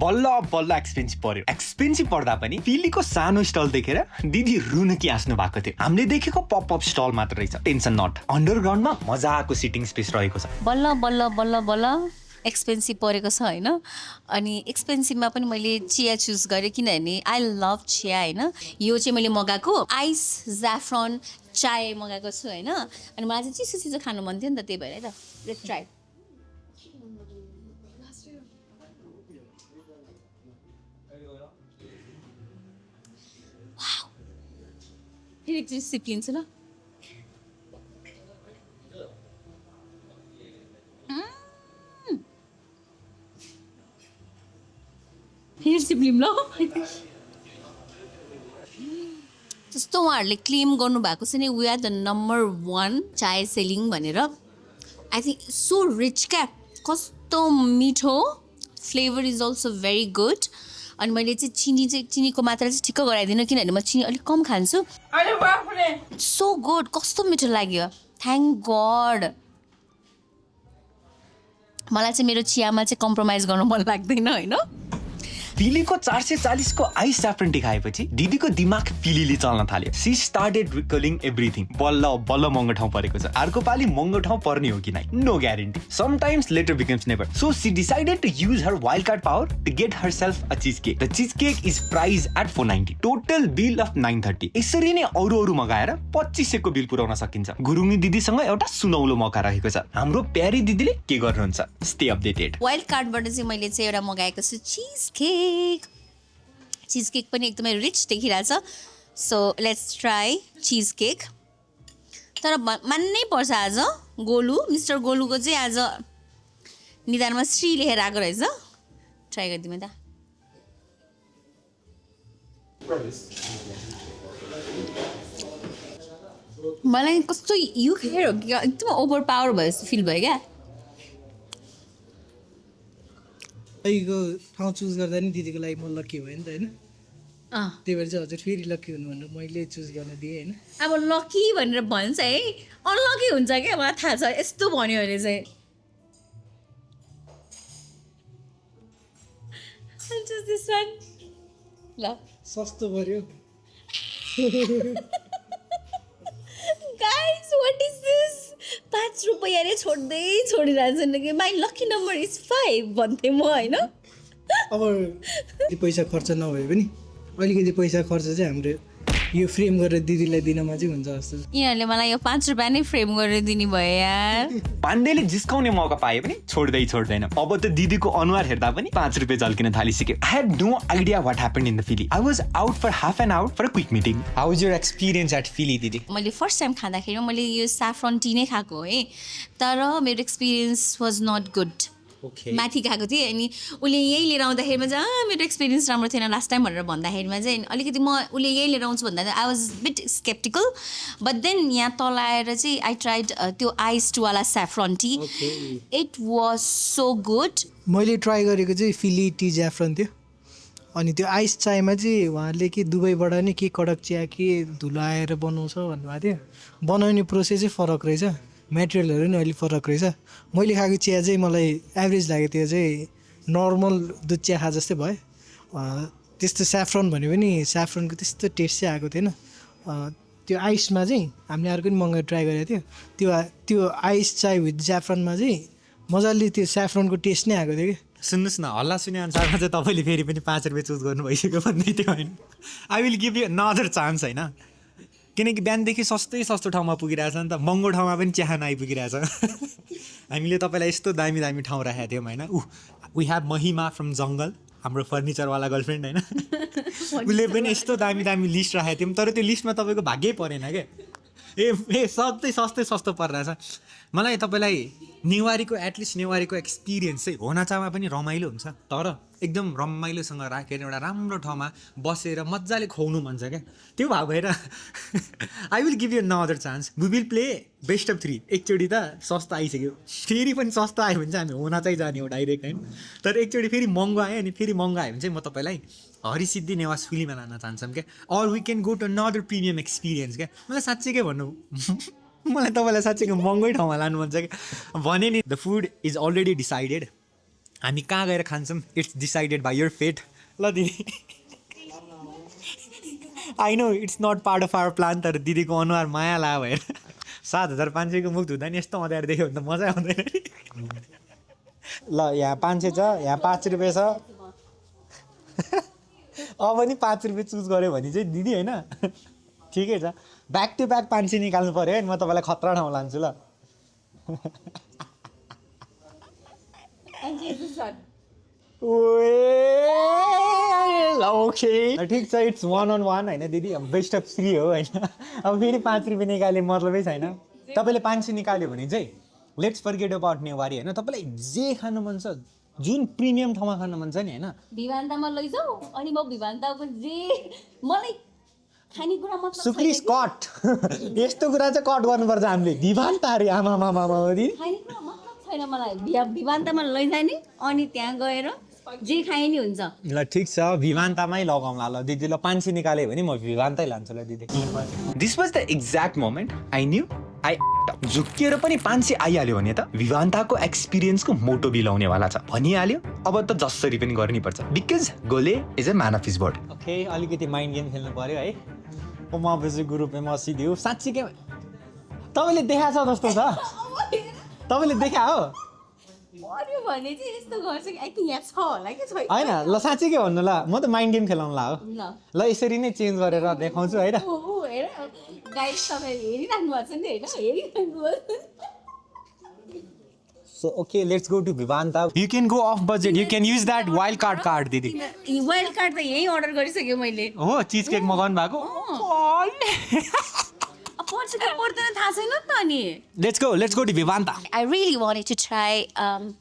बल्ल बल्ल एक्सपेन्सिभ पर्यो. एक्सपेन्सिभ पर्दा पनि पिलीको सानो स्टल देखेर दिदी रुन कि हाँस्नु भएको थियो. हामीले देखेको पपअप स्टल मात्र रहेछ. Tension not. अन्डरग्राउन्डमा मजाको सिटिङ स्पेस रहेको छ. बल्ल बल्ल बल्ल बल्ल एक्सपेन्सिभ परेको छ होइन. अनि एक्सपेन्सिभमा पनि मैले चिया चुज गरेँ किनभने आई लभ चिया होइन. यो चाहिँ मैले मगाएको आइस ज्याफ्रन चाय मगाएको छु होइन. अनि मलाई चाहिँ चिसो चिसो खानु मन थियो नि त त्यही भएर त. Let's try. फेरि एकचोटि सिप लिन्छु ल. फेरि सिप लिउँ ल. जस्तो उहाँहरूले क्लेम गर्नुभएको छ नि वी आर द नम्बर 1 चाय सेलिङ भनेर. आई थिङ्क सो रिच क्या. कस्तो मिठो. Flavour is also very good. अनि मैले चाहिँ चिनीको मात्रा चाहिँ ठिक्क गराइदिनु किनभने म चिनी अलिक कम खान्छु. So good. कस्तो मिठो लाग्यो. Thank God. मलाई चाहिँ मेरो चियामा चाहिँ कम्प्रोमाइज गर्नु मन लाग्दैन होइन. फिलीको 440 को आइस स्याफ्रन टी खाएपछि दिदीको दिमाग फिलीले चल्न थाल्यो. She started recalling everything. बल्ल बल्ल महँगो ठाउँ परेको छ. अर्को पालि महँगो ठाउँ पर्ने हो कि नै, no guarantee. Sometimes later becomes never. So she decided to use her wild card power to get herself a cheese cake. The cheese cake is price at 490. Total bill of 930. यसरी नै अरू मगाएर 2500 को बिल पुर्याउन सकिन्छ. गुरुङनी दिदीसँग एउटा सुनौलो मौका रहेको छ. हाम्रो प्यारी दिदीले के गर्नुहुन्छ? Stay updated. वाइल्ड कार्डबाट चाहिँ मैले चाहिँ एउटा मगाएको छु चिज केक. चिज केक पनि एकदमै रिच देखिरहेछ. सो लेट्स ट्राई चिज केक. तर मान्नै पर्छ आज गोलु, मिस्टर गोलुको चाहिँ आज निधारमा श्री लेखेर आएको रहेछ. ट्राई गरिदिउँ त. मलाई कस्तो यो खेर हो कि एकदम ओभर पावर भयो जस्तो फिल भयो क्या. अहिलेको ठाउँ चुज गर्दा नि दिदीको लागि म लक्की भयो नि त होइन. त्यही भएर चाहिँ हजुर फेरि लक्की हुनु भनेर मैले चुज गर्न दिएँ होइन. अब लकी भनेर भन्छ है, अनलकी हुन्छ क्या. मलाई थाहा छ यस्तो भन्यो भने चाहिँ. This one. ल सस्तो पऱ्यो. Guys, what is this? 5 रुपैयाँले छोडिरहेछन् कि माई लकी नम्बर इज 5 भन्थेँ म होइन. अब पैसा खर्च नभए पनि अलिकति पैसा खर्च चाहिँ हाम्रो यो फ्रेम गरेर दिदीलाई दिनमा चाहिँ हुन्छ जस्तो. यिनीहरूले मलाई यो 5 रुपियाँ नै फ्रेम गरेर दिने भयो यार. पाण्डेले जिस्काउने मौका पाए पनि छोड्दैन. अब त दिदीको अनुहार हेर्दा पनि 5 रुपियाँ झल्किन थालिसक्यो. I had no idea what happened in the Fili. I was out for half an hour for a quick meeting. How is your experience at Fili दिदी? मैले फर्स्ट टाइम खाँदाखेरि मैले यो स्याफ्रन टी नै खाएको हो है. तर मेरो एक्सपिरियन्स वाज नट गुड. माथि गएको थिएँ अनि उसले यही लिएर आउँदाखेरिमा चाहिँ मेरो एक्सपिरियन्स राम्रो थिएन लास्ट टाइम भनेर भन्दाखेरिमा चाहिँ अलिकति म उसले यही लिएर आउँछु भन्दा I was bit sceptical. But then यहाँ तल आएर चाहिँ आई ट्राइड त्यो आइस्डवाला saffron tea. It was so good. मैले ट्राई गरेको चाहिँ फिली टी ज्याफ्रन थियो. अनि त्यो आइस चायमा चाहिँ उहाँहरूले कि दुबईबाट नि के कडक चिया के धुलो आएर बनाउँछ भन्नुभएको थियो. बनाउने प्रोसेस चाहिँ फरक रहेछ, मेटेरियलहरू नि अलिक फरक रहेछ. मैले खाएको चिया चाहिँ मलाई एभरेज लाग्यो. त्यो चाहिँ नर्मल दुध चिया खा जस्तै भयो. त्यस्तो स्याफ्रन भन्यो भने स्याफ्रनको त्यस्तो टेस्ट चाहिँ आएको थिएन. त्यो आइसमा चाहिँ हामीले अर्को पनि मगाएर ट्राई गरेको थियो. त्यो आइस चाय विथ स्याफ्रनमा चाहिँ मजाले त्यो स्याफ्रनको टेस्ट नै आएको थियो कि. सुन्नुहोस् न, हल्ला सुने अनुसारमा चाहिँ तपाईँले फेरि पनि 5 रुपियाँ चुज गर्नु भइसक्यो भन्दै थियो होइन. I will give you another chance होइन. किनकि बिहानदेखि सस्तो ठाउँमा पुगिरहेछ नि त, महँगो ठाउँमा पनि चिया खान आइपुगिरहेछ. हामीले तपाईँलाई यस्तो दामी ठाउँ राखेको थियौँ होइन. वी हेभ महिमा फ्रम जङ्गल, हाम्रो फर्निचरवाला गर्लफ्रेन्ड होइन. उसले पनि यस्तो दामी लिस्ट राखेको थियौँ. तर त्यो लिस्टमा तपाईँको भाग्यै परेन क्या. सस्तो परिरहेछ. मलाई तपाईँलाई नेवारीको एटलिस्ट नेवारीको एक्सपिरियन्स चाहिँ होनाचामा पनि रमाइलो हुन्छ. तर एकदम रमाइलोसँग राखेर एउटा राम्रो ठाउँमा बसेर मजाले खुवाउनु मन छ क्या. त्यो भएको भएर I will give you another chance. We will play best of 3. एकचोटि त सस्तो आइसक्यो, फेरि पनि सस्तो आयो भने चाहिँ हामी होना चाहिँ जाने हो डाइरेक्ट होइन. तर एकचोटि फेरि महँगो आयो अनि फेरि महँगो आयो भने चाहिँ म तपाईँलाई हरिसिद्धि नेवास फिलीमा लान चाहन्छौँ क्या. Or we can go to another premium experience क्या. मलाई साँच्चै के भन्नु, मलाई तपाईँलाई साँच्चैको महँगै ठाउँमा लानु मन छ क्या. भने नि the food is already decided. हामी कहाँ गएर खान्छौँ it's decided by your fate. ल दिदी, I know it's not part of our plan. तर दिदीको अनुहार माया ला भएर 7500 को मुख धुँदा नि यस्तो अँध्यारो देख्यो भने त मजा आउँदैन. ल यहाँ 500 छ, यहाँ 5 रुपियाँ छ. अब नि 5 रुपियाँ चुज गऱ्यो भने चाहिँ दिदी होइन ठिकै छ. ब्याक टु ब्याक 500 निकाल्नु पऱ्यो है. म तपाईँलाई खतरा ठाउँ लान्छु ल. ओके ठिक छ. इट्स 1-on-1 होइन दिदी, बेस्ट अफ 3 हो होइन. अब फेरि 5 रुपियाँ निकाल्ने मतलबै छैन. तपाईँले 500 निकाल्यो भने चाहिँ लेट्स फर्गेट अबाउट नेवारी होइन. तपाईँलाई जे खानु मन छ, जुन प्रिमियम ठाउँमा खानु मन छ नि होइन, भिवान्तामा लैजाऊ. अनि म भिवान्ताको जे मलाई खानेकुरा मतलब सुक्रिस कट यस्तो कुरा चाहिँ कट गर्नुपर्छ हामीले. भिवान्ता अरे आमा दिदी खानेकुरा मतलब छैन मलाई. भिवान्तामा लैजाने अनि त्यहाँ गएर जे खाए नि हुन्छ. ल ठिक छ, भिवान्तामै लगाउँला ल दिदी. ल 500 निकाल्यो भने म भिवान्तै लान्छु ल दिदी. This was the exact moment I knew आई झुक्किएर पनि 500 आइहाल्यो भने त विवान्ताको एक्सपिरियन्सको मोटो बिलाउनेवाला छ भनिहाल्यो। अब त जसरी पनि गर्नुपर्छ because Gole is a man of his word. Okay अलिकति माइन्ड गेम खेल्नु पर्यो है। म बेसी ग्रुपमा मसिदियो साँच्ची के तपाईँले देखाएको छ जस्तो छ। तपाईँले देखा हो पर्यो भने चाहिँ यस्तो गर्छ कि आई थिङ्क यहाँ छ होला कि छैन होइन? ल साँच्ची के भन्नु ल, म त माइन्ड गेम खेलाउनु ला हो। ल ल यसरी नै चेन्ज गरेर देखाउँछु होइन। ऊ हेर गाइस तपाईँले हेरिराख्नु भएको छ नि होइन हेरिराख्नु भएको So okay, let's go to Vivanta. You can go off budget. You can use that wild card दिदी। वाइल्ड कार्ड त यही अर्डर गरिसक्यो मैले। हो चीज केक मगाउनु भएको? पर्छ कि पर्दैन थाहा छैन नि त अनि। Let's go to Vivanta. I really wanted to try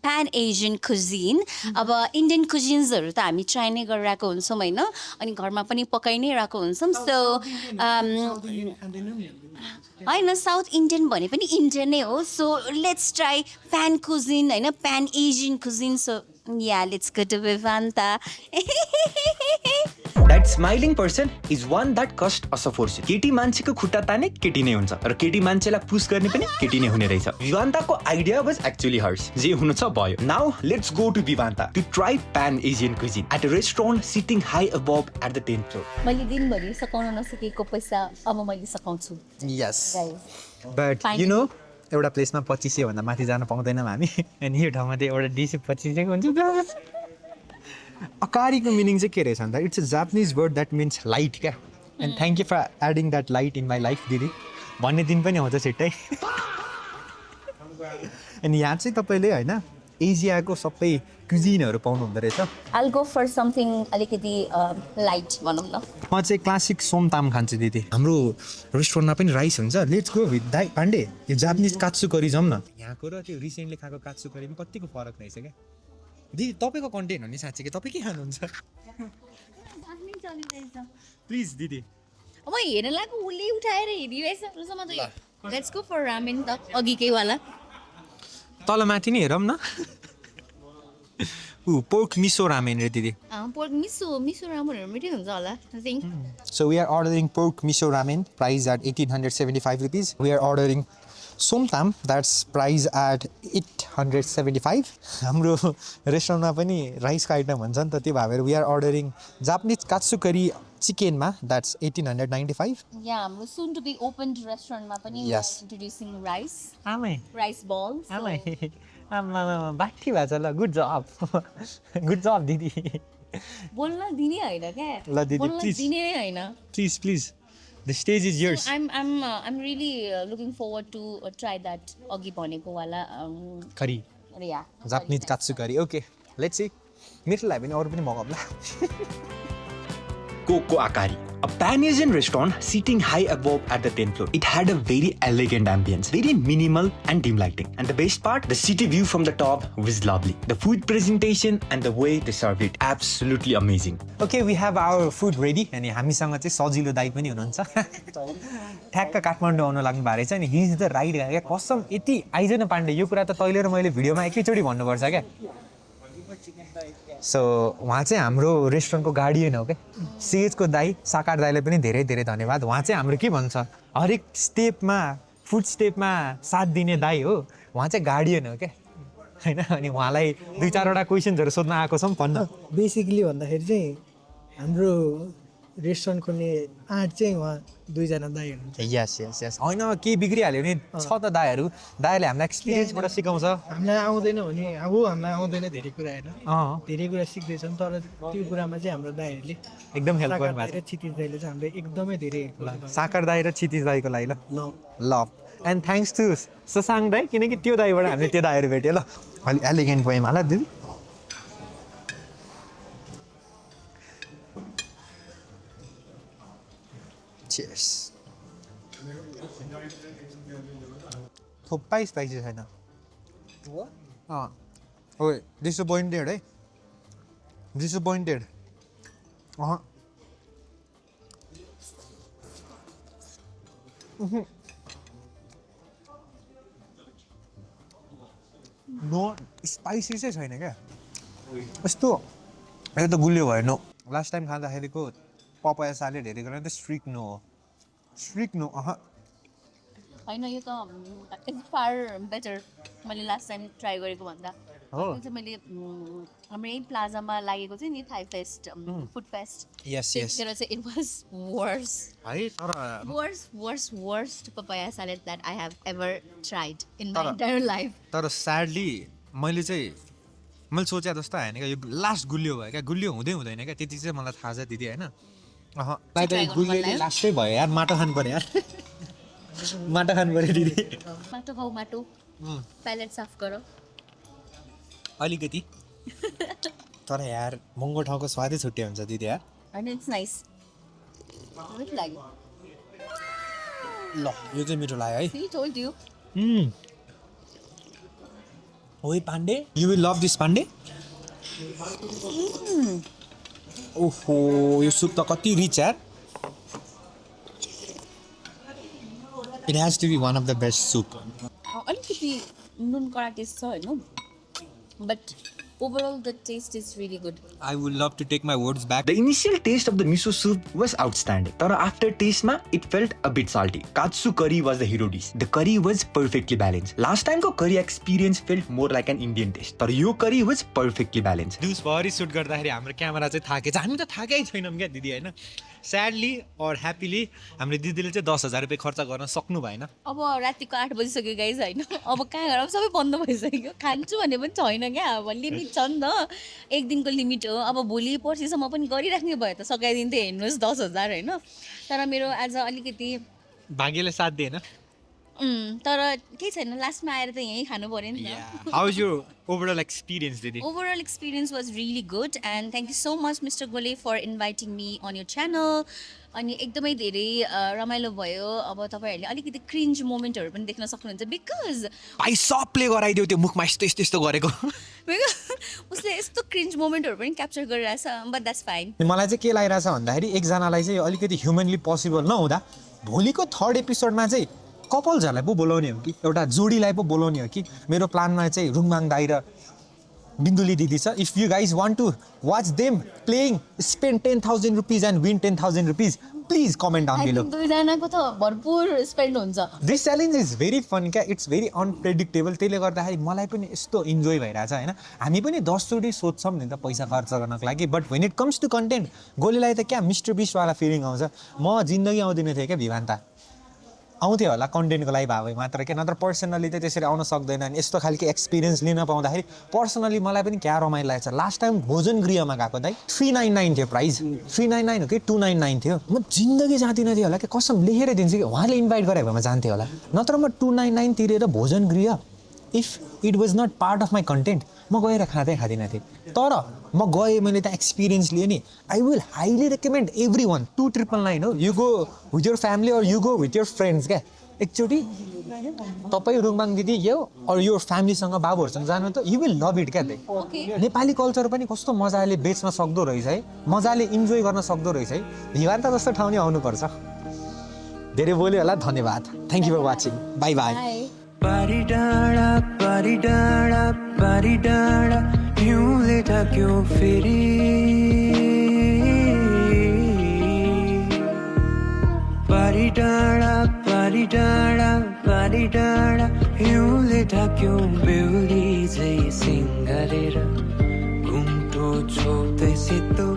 pan-Asian cuisine. अब Indian cuisines-हरू त हामी ट्राई नै गरिरहेको हुन्छौँ होइन अनि घरमा पनि पकाइ नै रहेको हुन्छौँ। सो होइन साउथ इन्डियन भने पनि इन्डियन नै हो। So let's try pan cuisine होइन pan Asian cuisine. So yeah let's go to Vivanta. That smiling person is one that caused us a fortune. केटी मान्छेको खुट्टा ताने केटी नै हुन्छ र केटी मान्छेलाई पुश गर्ने पनि केटी नै हुने रहेछ। विवान्ताको आइडिया वाज एक्चुअली हर्स। जे हुनु छ भयो। Now let's go to Vivanta to try pan Asian cuisine at a restaurant sitting high above at the 10th floor. मैले दिनभरि सकाउन नसकेको पैसा अब मैले सकाउँछु। Yes. Guys. But Fine. you know एउटा प्लेसमा 2500 भन्दा माथि जान पाउँदैनौँ हामी अनि यो ठाउँमा चाहिँ एउटा डिस 2500 हुन्छ। अकारीको मिनिङ चाहिँ के रहेछ भन्दा it's a Japanese word that means light क्या। And thank you for adding that light in my life दिदी भन्ने दिन पनि आउँछ छिट्टै। अनि यहाँ चाहिँ तपाईँले होइन एसियाको सबै क्युजिनहरू पाउनु हुँदो रहेछ। I'll go for something अलिकति लाइट भनौँ न। म चाहिँ क्लासिक सोमताम खान्छु दिदी। हाम्रो रेस्टुरेन्टमा पनि राइस हुन्छ। लेट्स गो विथ दाई पाण्डे यो जापानिज कात्सु करी जाउँ न। यहाँको र त्यो रिसेन्टली खाएको कात्सु करीमा कतिको फरक रहेछ क्या दिदी। तपाईँको कन्टेन्ट हो नि साँच्चै कि तपाईँ के खानुहुन्छ प्लिज दिदी? अब हेर्न लाग्यो उसले उठाएर हेरिरहेछ उसमा त। लेट्स गो फर रामेन त अघिकै वाला। तल माथि नै हेरौँ न। पोर्क मिसो रामेन रे दिदी। पोर्क मिसो रामेनहरू मिठै हुन्छ होला I think. So we are ordering pork miso ramen, price at 1875 rupees. We are ordering somtam, that's price at 875. हाम्रो रेस्टुरेन्टमा पनि राइसको आइटम हुन्छ नि त त्यो भएर we are ordering Japanese katsu curry चिकनमा, that's 1895. या हाम्रो सुन टु बी ओपन रेस्टुरेन्टमा पनि Yes. इन्ट्रोड्युसिङ राइस आमै राइस बल। आमै आमा बाठी भएको छ ल। गुड जब दिदी। बोल्न दिने होइन क्या। ल दिदी, बोल्न please. दिने नै होइन। Please the stage is yours. I'm really looking forward to try that अघि भनेको वाला करी या Japanese katsu curry. Okay let's see. मेरो लागि पनि अरू पनि मगाउँला। Coco Akari, a Pan-Asian restaurant sitting high above at the 10th floor. It had a very elegant ambience, very minimal and dim lighting. And the best part, the city view from the top was lovely. The food presentation and the way they served it, absolutely amazing. Okay we have our food ready. अनि हामीसँग चाहिँ सजिलो दाई पनि हुनुहुन्छ। ठ्याक्क काठमाडौँ आउनु लाग्नु भएको रहेछ नि। हि इज द राइट गाई क्या। कसम यति आइज न पाण्डे यो कुरा त तैँले र मैले भिडियोमा एकैचोटि भन्नुपर्छ क्या। सो उहाँ चाहिँ हाम्रो रेस्टुरेन्टको गार्डियन हो क्या। सेजको दाई साकार दाईले पनि धेरै धेरै धन्यवाद। उहाँ चाहिँ हाम्रो के भन्छ हरेक स्टेपमा फुड स्टेपमा साथ दिने दाई हो। उहाँ चाहिँ गार्डियन हो क्या होइन। अनि उहाँलाई 2-4वटा क्वेसन्सहरू सोध्न आएको छौँ भन्न। बेसिकली भन्दाखेरि चाहिँ हाम्रो रेस्टुरेन्ट खोल्ने आँट चाहिँ उहाँ 2जना दाई हुनुहुन्छ। यस होइन केही बिग्रिहाल्यो भने छ त दाईहरू। दाईले हामीलाई एक्सपिरियन्सबाट सिकाउँछ। हामीलाई आउँदैन भने अब हामीलाई आउँदैन धेरै कुरा होइन धेरै कुरा सिक्दैछौँ तर त्यो कुरामा चाहिँ हाम्रो दाईहरूले एकदम हेल्प साकार गर्नुभएको दाई र क्षितिज दाईले चाहिँ हामीलाई एकदमै धेरै हेल्प गर्नुभएको छ। साकार दाई र क्षितिज दाईको लागि ल law and thanks to Shashank दाई किनकि त्यो दाईबाट हामीले त्यो दाईहरू भेट्यो। ल अलि एलिगेन्ट पोइम होला दिदी। Cheers. थोप्पा स्पाइसी छैन। ओए डिसपोइन्टेड है। डिसपोइन्टेड। नो स्पाइसी चाहिँ छैन क्या। यस्तो यो त गुलियो भयो। नो लास्ट टाइम खाँदाखेरिको पपाया सालेड हेरेको त स्ट्रिक नो हो। स्ट्रिक नो होइन यो त इट्स फार बेटर मैले लास्ट टाइम ट्राई गरेको भन्दा हो त्यो चाहिँ मैले हाम्रो यही प्लाजामा लागेको चाहिँ नि थाई फेस्ट फुड फेस्ट यस त्यतिखेर चाहिँ इट वाज वर्स है तर worst papaya salad that I have ever tried in my entire life. तर स्याडली मैले सोचे जस्तो आएन क्या यो लास्ट गुलियो भयो क्या गुलियो हुँदैन क्या त्यति चाहिँ मलाई थाहा छ दिदी होइन गुलियो लास्टै भयो यार माटो खानु पर्यो यार माटो खानु पर्यो दिदी माटो खाऊ माटो प्यालेट साफ गर अलिकति तर यार महँगो ठाउँको स्वादै छुट्टै हुन्छ दिदी यार होइन इट्स नाइस मिठो लाग्यो ल यो चाहिँ मिठो लाग्यो है See, told you. ओइ Pandey you will love this Pandey ओहो यो सुप त कति रिच यार it has to be one of the best soup अलिकति नुन कडा टेस्ट छ होइन but overall the taste is really good. I would love to take my words back. The initial taste of the miso soup was outstanding. But after taste ma, it felt a bit salty. Katsu curry was the hero dish. The curry was perfectly balanced. Last time ko curry experience felt more like an Indian dish. But your curry was perfectly balanced. News भरि suit गर्दाखेरि हाम्रो camera चाहिँ थाकेछ हामी त थाकै छैनौँ क्या दिदी होइन स्याडली और ह्याप्पीली हाम्रो दिदीले चाहिँ 10,000 रुपियाँ खर्च गर्न सक्नु भएन अब रातिको 8 बजिसक्यो गाइज होइन अब कहाँ गएर सबै बन्द भइसक्यो खान्छु भन्ने पनि छैन क्या अब लिमिट छ नि त एक दिनको लिमिट हो अब भोलि पर्सिसम्म पनि गरिराख्ने भयो त सकाइदिन्थ्यो हेर्नुहोस् 10,000 होइन तर मेरो आज अलिकति भाग्यले साथ दिएन तर केही छैन लास्टमा आएर त यहीँ खानु पऱ्यो नि त how is your overall experience दिदी Overall experience was really good and thank you so much Mr. Gole for inviting me on your channel. अनि एकदमै धेरै रमाइलो भयो अब तपाईँहरूले अलिकति क्रिन्ज मोमेन्टहरू पनि देख्न सक्नुहुन्छ बिकज भाइ सबले गराइदियो त्यो मुखमा यस्तो गरेको उसले यस्तो क्रिन्ज मोमेन्टहरू पनि क्याप्चर गरिरहेछ बट द्याट्स फाइन मलाई चाहिँ के लागिरहेछ भन्दाखेरि एकजनालाई चाहिँ अलिकति ह्युमनली पोसिबल नहुँदा भोलिको 3rd एपिसोडमा चाहिँ कपल्सहरूलाई पो बोलाउने हो कि एउटा जोडीलाई पो बोलाउने हो कि मेरो प्लानमा चाहिँ रुङमाङ दाइ र बिन्दुली दिदी छ if you guys want to watch them playing spend 10,000 rupees and win 10,000 rupees please comment down below दुईजनाको त भरपुर स्पेन्ड हुन्छ this challenge is very fun क्या इट्स भेरी अनप्रेडिक्टेबल त्यसले गर्दाखेरि मलाई पनि यस्तो इन्जोय भइरहेछ होइन हामी पनि 10 चोटि सोध्छौँ नि त पैसा खर्च गर्नको लागि but when it comes to content गोलीलाई त क्या मिस्टर बिस्टवाला फिलिङ आउँछ म जिन्दगी आउँदिनँ थिएँ क्या भिभान्ता आउँथ्यो होला कन्टेन्टको लागि भए मात्र के नत्र पर्सनली त त्यसरी आउन सक्दैन अनि यस्तो खालको एक्सपिरियन्स लिन पाउँदाखेरि पर्सनली मलाई पनि क्या रमाइलो लागेको छ लास्ट टाइम भोजन गृहमा गएको दाइ 399 थियो प्राइस 399 हो कि 299 थियो म जिन्दगी जाँदिनँ थियो होला कि कसम लेखेर दिन्छु कि उहाँले इन्भाइट गरे भएमा जान्थेँ होला नत्र म 299 तिरेर भोजन गृह if it was not part of my content म गएर खाँदिनँ थिएँ तर म गएँ मैले त्यहाँ एक्सपिरियन्स लिएँ नि I will highly recommend everyone 299 हो you go with your family और you go with your friends क्या एकचोटि तपाईँ रुङमाङ दिदी यो अरू यो फ्यामिलीसँग बाबुहरूसँग जानु त यु विल लभ इट क्या त्यही नेपाली कल्चर पनि कस्तो मजाले बेच्न सक्दो रहेछ है मजाले इन्जोय गर्न सक्दो रहेछ है भिवान्ता जस्तो ठाउँ नै आउनुपर्छ धेरै बोल्यो होला धन्यवाद thank you for watching bye bye पारी डाँडा पारी डाँडा हिउँले ढाक्यो फेरि पारी डाँडा हिउँले ढाक्यो बेहुली झै सिँगारेर घुम्टो छोप्दै सेतो